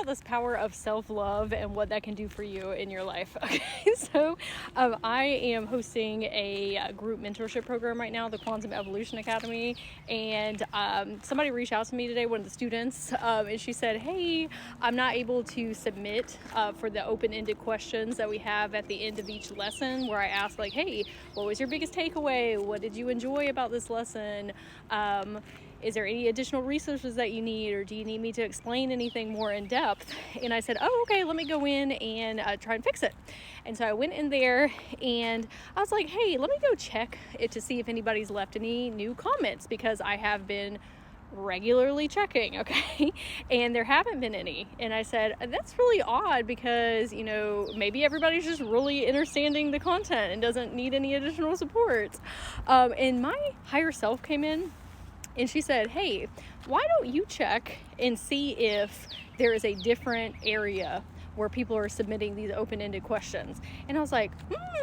this power of self-love and what that can do for you in your life. Okay, so I am hosting a group mentorship program right now, the Quantum Evolution Academy, and somebody reached out to me today, one of the students, and she said, hey, I'm not able to submit for the open-ended questions that we have at the end of each lesson, where I ask like, hey, what was your biggest takeaway? What did you enjoy about this lesson? Is there any additional resources that you need, or do you need me to explain anything more in depth? And I said, oh, okay, let me go in and try and fix it. And so I went in there and I was like, hey, let me go check it to see if anybody's left any new comments, because I have been regularly checking, okay? And there haven't been any. And I said, that's really odd, because, you know, maybe everybody's just really understanding the content and doesn't need any additional support. And my higher self came in and she said, hey, why don't you check and see if there is a different area where people are submitting these open-ended questions? And I was like,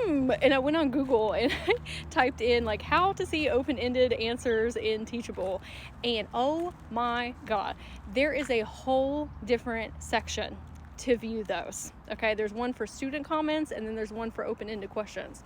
and I went on Google and I typed in like how to see open-ended answers in Teachable. And oh my God, there is a whole different section to view those. Okay, there's one for student comments and then there's one for open-ended questions.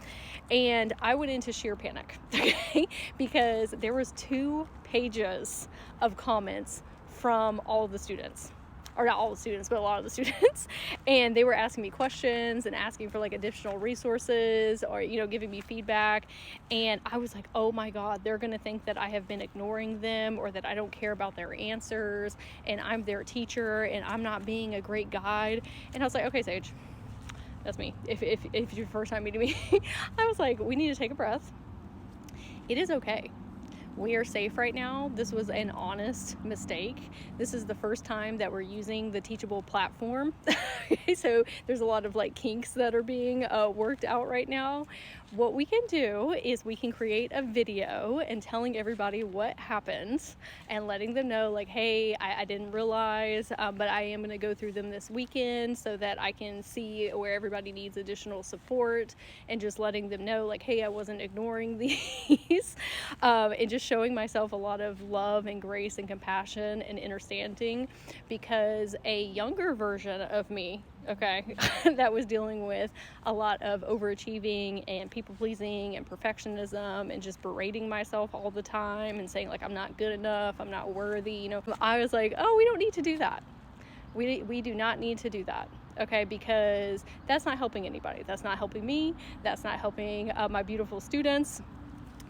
And I went into sheer panic, okay, because there was 2 pages of comments from all of the students. Or not all the students, but a lot of the students. And they were asking me questions and asking for like additional resources, or, you know, giving me feedback. And I was like, oh my God, they're going to think that I have been ignoring them, or that I don't care about their answers, and I'm their teacher and I'm not being a great guide. And I was like, okay, Sage, that's me. If it's your first time meeting me, I was like, we need to take a breath. It is okay. We are safe right now. This was an honest mistake. This is the first time that we're using the Teachable platform. So there's a lot of like kinks that are being worked out right now. What we can do is we can create a video and telling everybody what happened and letting them know like, hey, I didn't realize, but I am going to go through them this weekend so that I can see where everybody needs additional support, and just letting them know like, hey, I wasn't ignoring these, and just showing myself a lot of love and grace and compassion and understanding, because a younger version of me, okay, that was dealing with a lot of overachieving and people pleasing and perfectionism and just berating myself all the time and saying like, I'm not good enough, I'm not worthy, you know, I was like, oh, we don't need to do that. We do not need to do that. Okay, because that's not helping anybody. That's not helping me. That's not helping my beautiful students.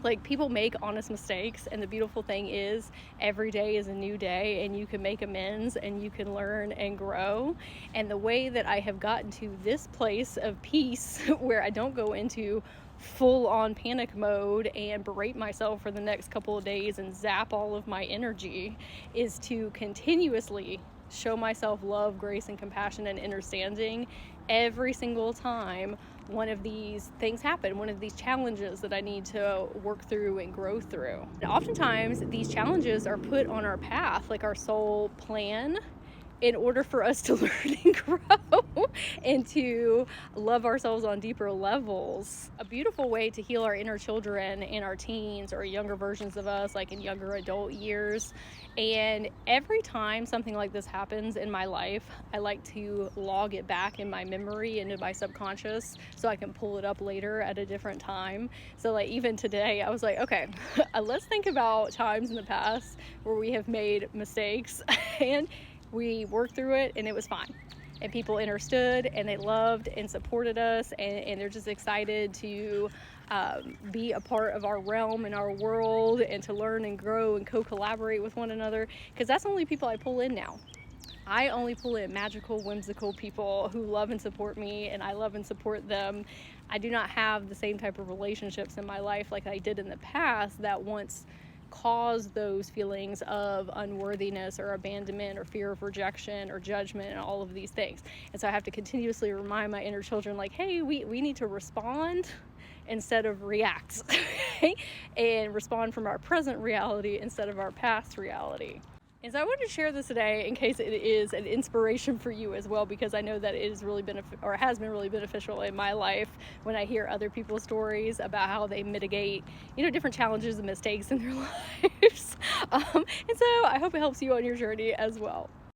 Like, people make honest mistakes, and the beautiful thing is every day is a new day, and you can make amends and you can learn and grow. And the way that I have gotten to this place of peace where I don't go into full on panic mode and berate myself for the next couple of days and zap all of my energy is to continuously show myself love, grace, and compassion and understanding every single time one of these things happen, one of these challenges that I need to work through and grow through. And oftentimes these challenges are put on our path, like our soul plan, in order for us to learn and grow and to love ourselves on deeper levels. A beautiful way to heal our inner children and our teens or younger versions of us, like in younger adult years. And every time something like this happens in my life, I like to log it back in my memory, into my subconscious, so I can pull it up later at a different time. So like even today, I was like, okay, let's think about times in the past where we have made mistakes and we worked through it and it was fine. And people understood and they loved and supported us, and they're just excited to be a part of our realm and our world, and to learn and grow and co-collaborate with one another, because that's the only people I pull in now. I only pull in magical, whimsical people who love and support me, and I love and support them. I do not have the same type of relationships in my life like I did in the past that once caused those feelings of unworthiness or abandonment or fear of rejection or judgment and all of these things. And so I have to continuously remind my inner children like, hey, we need to respond instead of react, and respond from our present reality instead of our past reality. And so I wanted to share this today in case it is an inspiration for you as well, because I know that it is really has been really beneficial in my life when I hear other people's stories about how they mitigate, different challenges and mistakes in their lives. And so I hope it helps you on your journey as well.